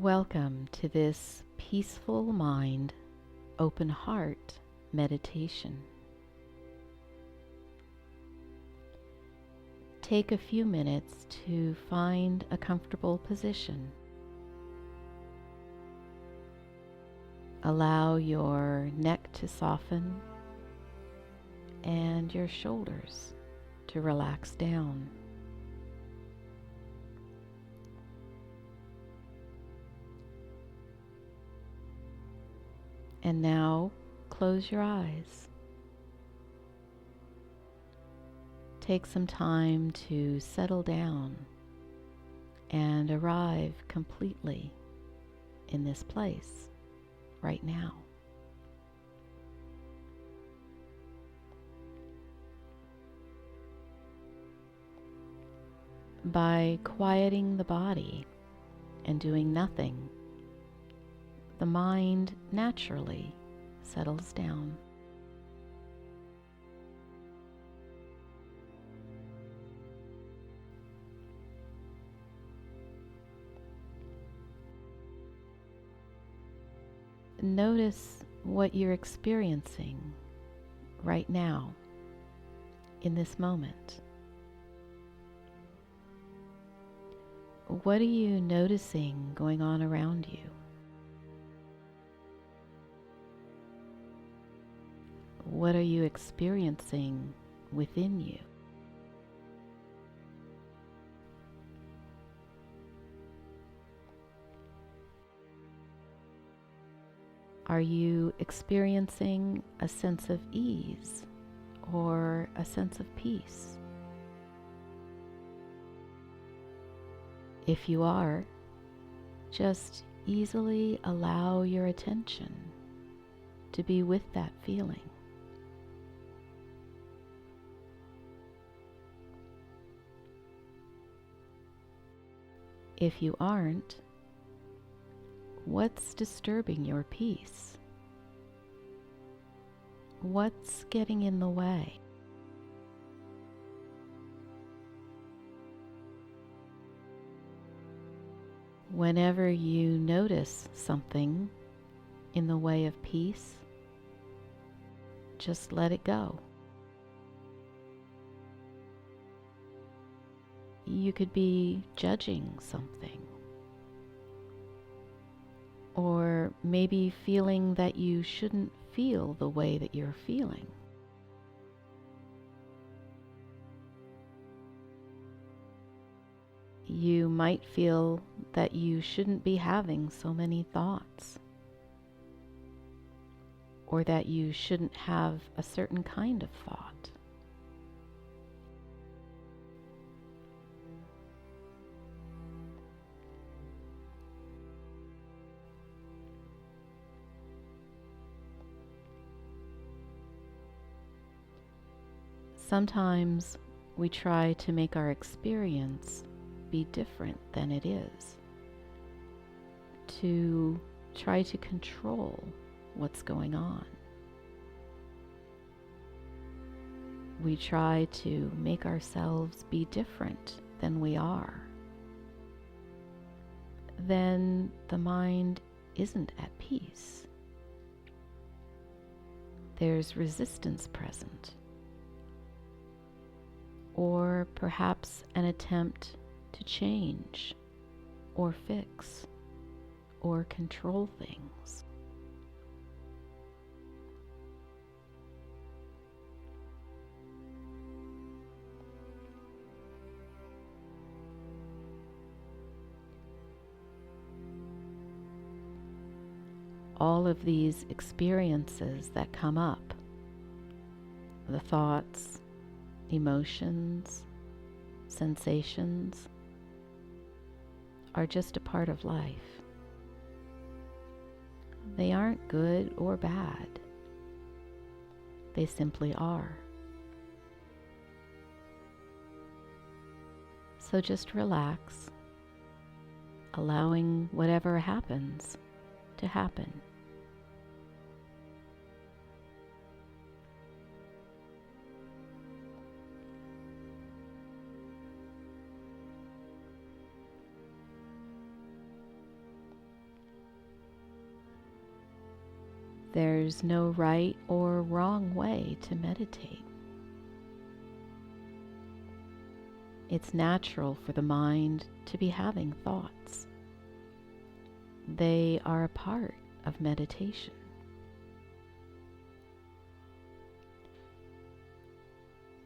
Welcome to this peaceful mind, open heart meditation. Take a few minutes to find a comfortable position. Allow your neck to soften and your shoulders to relax down. And now close your eyes. Take some time to settle down and arrive completely in this place right now. By quieting the body and doing nothing, the mind naturally settles down. Notice what you're experiencing right now in this moment. What are you noticing going on around you? What are you experiencing within you? Are you experiencing a sense of ease or a sense of peace? If you are, just easily allow your attention to be with that feeling. If you aren't, what's disturbing your peace? What's getting in the way? Whenever you notice something in the way of peace, just let it go. You could be judging something, or maybe feeling that you shouldn't feel the way that you're feeling. You might feel that you shouldn't be having so many thoughts, or that you shouldn't have a certain kind of thought. Sometimes we try to make our experience be different than it is, to try to control what's going on. We try to make ourselves be different than we are. Then the mind isn't at peace. There's resistance present, or perhaps an attempt to change or fix or control things. All of these experiences that come up, the thoughts, emotions, sensations, are just a part of life. They aren't good or bad. They simply are. So just relax, allowing whatever happens to happen. There's no right or wrong way to meditate. It's natural for the mind to be having thoughts. They are a part of meditation.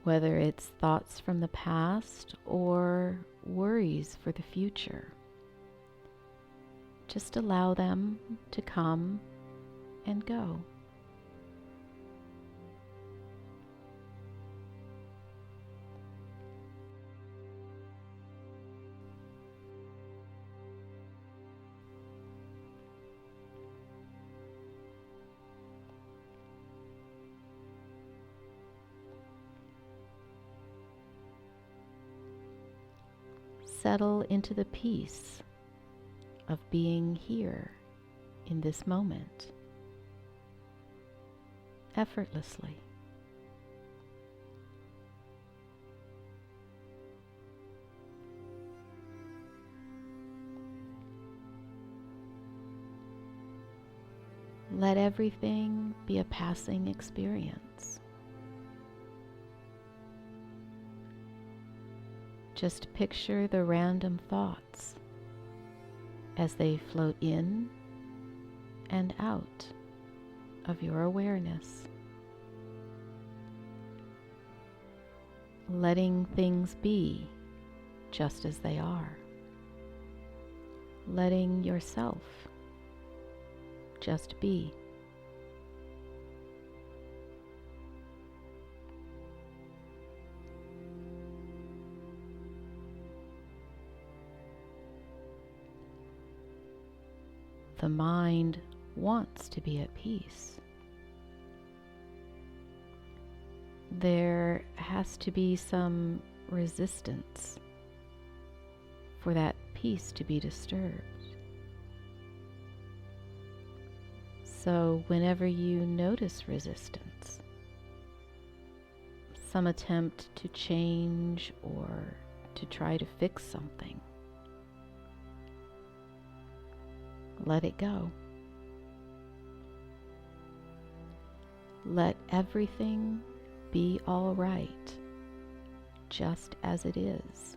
Whether it's thoughts from the past or worries for the future, just allow them to come and go. Settle into the peace of being here in this moment, effortlessly. Let everything be a passing experience. Just picture the random thoughts as they float in and out of your awareness. Letting things be just as they are. Letting yourself just be. The mind wants to be at peace. There has to be some resistance for that peace to be disturbed. So whenever you notice resistance, some attempt to change or to try to fix something, let it go. Let everything be all right, just as it is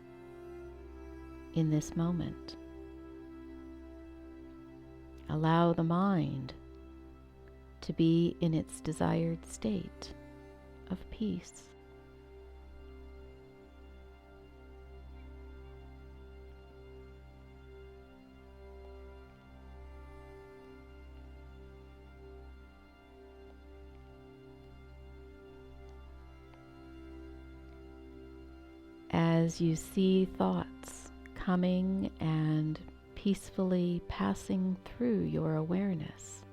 in this moment. Allow the mind to be in its desired state of peace. As you see thoughts coming and peacefully passing through your awareness,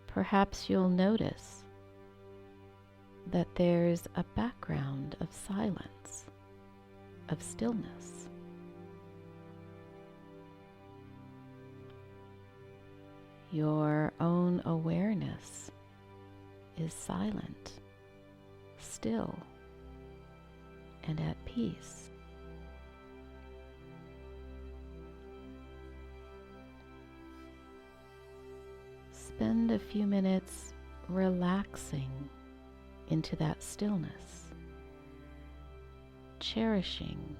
perhaps you'll notice that there's a background of silence, of stillness. Your own awareness is silent, still, and at peace. Spend a few minutes relaxing into that stillness, cherishing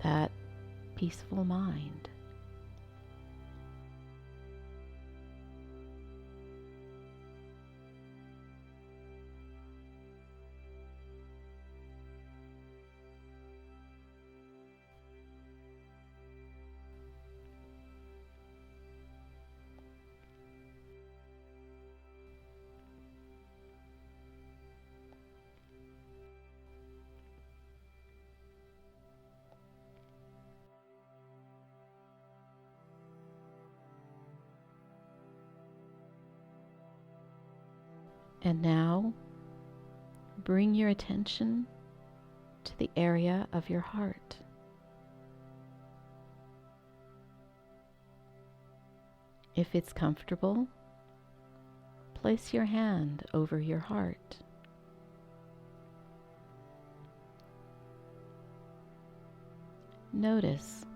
that peaceful mind. And now, bring your attention to the area of your heart. If it's comfortable, place your hand over your heart. Notice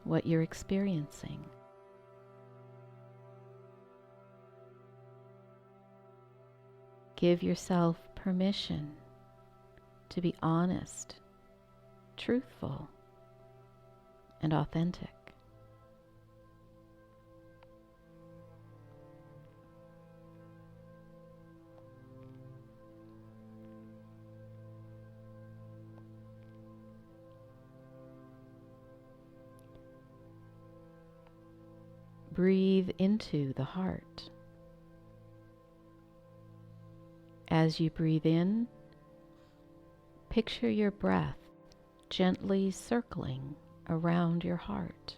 what you're experiencing. Give yourself permission to be honest, truthful, and authentic. Breathe into the heart. As you breathe in, picture your breath gently circling around your heart,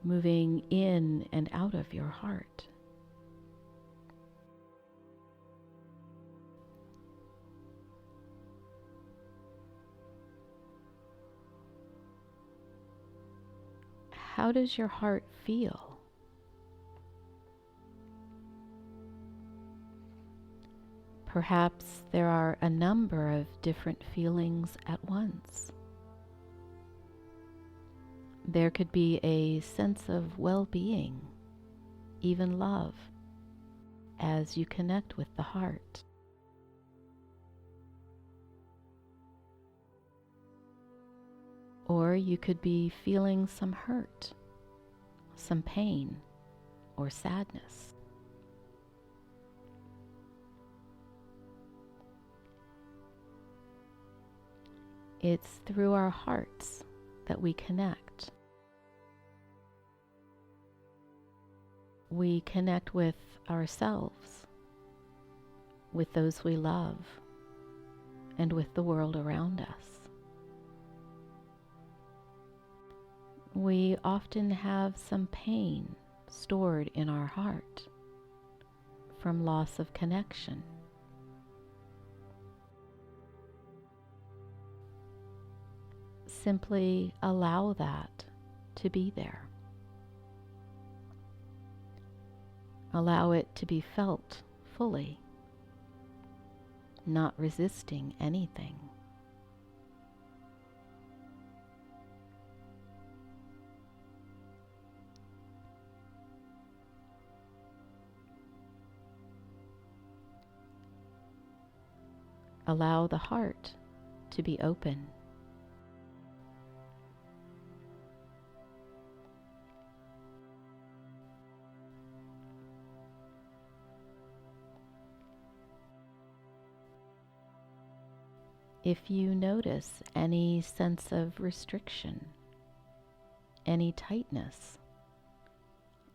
moving in and out of your heart. How does your heart feel? Perhaps there are a number of different feelings at once. There could be a sense of well-being, even love, as you connect with the heart. Or you could be feeling some hurt, some pain, or sadness. It's through our hearts that we connect. We connect with ourselves, with those we love, and with the world around us. We often have some pain stored in our heart from loss of connection. Simply allow that to be there. Allow it to be felt fully, not resisting anything. Allow the heart to be open. If you notice any sense of restriction, any tightness,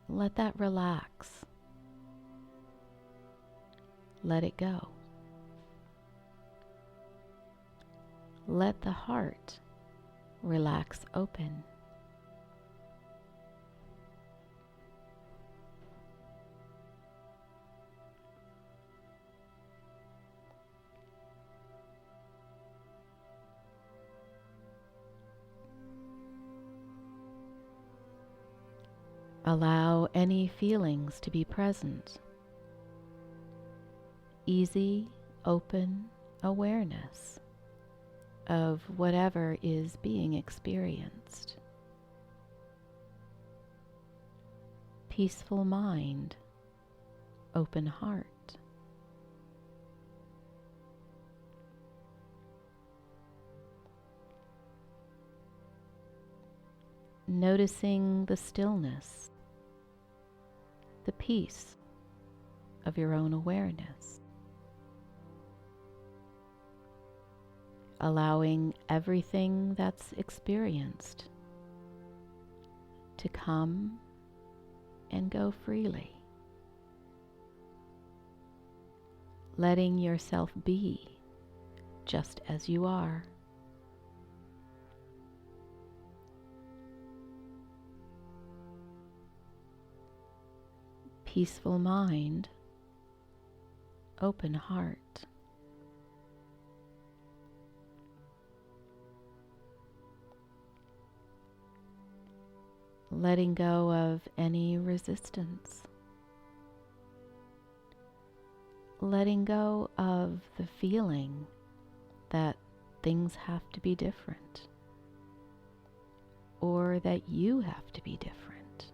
let that relax. Let it go. Let the heart relax open. Allow any feelings to be present. Easy, open awareness of whatever is being experienced. Peaceful mind, open heart. Noticing the stillness, the peace of your own awareness. Allowing everything that's experienced to come and go freely. Letting yourself be just as you are. Peaceful mind, open heart. Letting go of any resistance. Letting go of the feeling that things have to be different, or that you have to be different.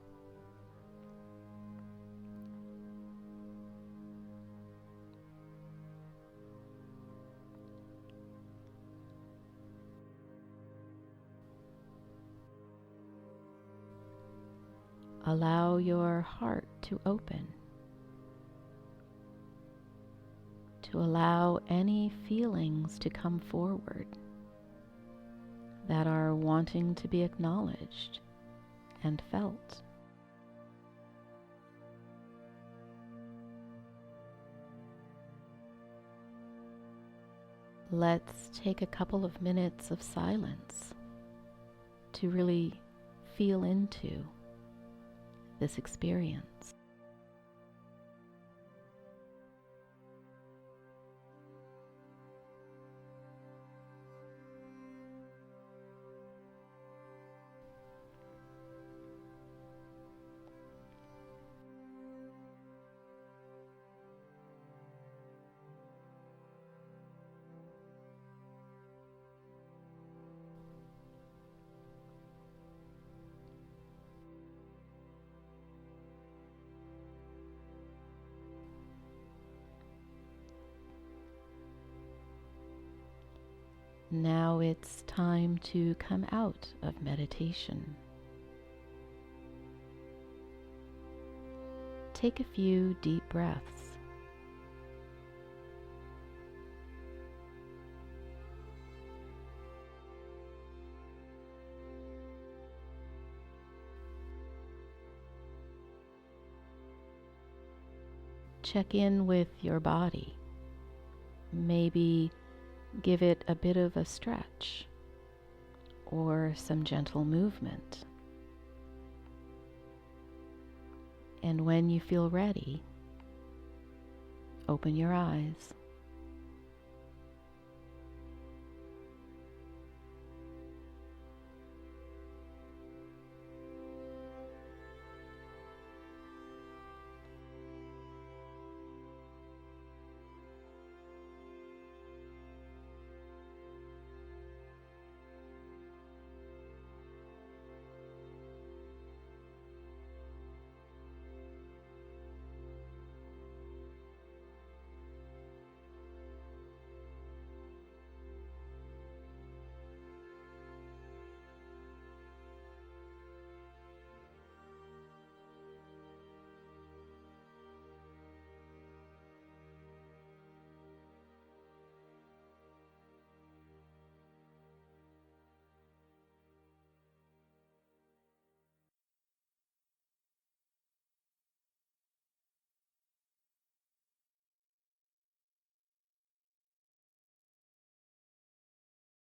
allow your heart to open, to allow any feelings to come forward that are wanting to be acknowledged and felt. Let's take a couple of minutes of silence to really feel into this experience. Now it's time to come out of meditation. Take a few deep breaths. Check in with your body. Maybe give it a bit of a stretch or some gentle movement. And when you feel ready, open your eyes.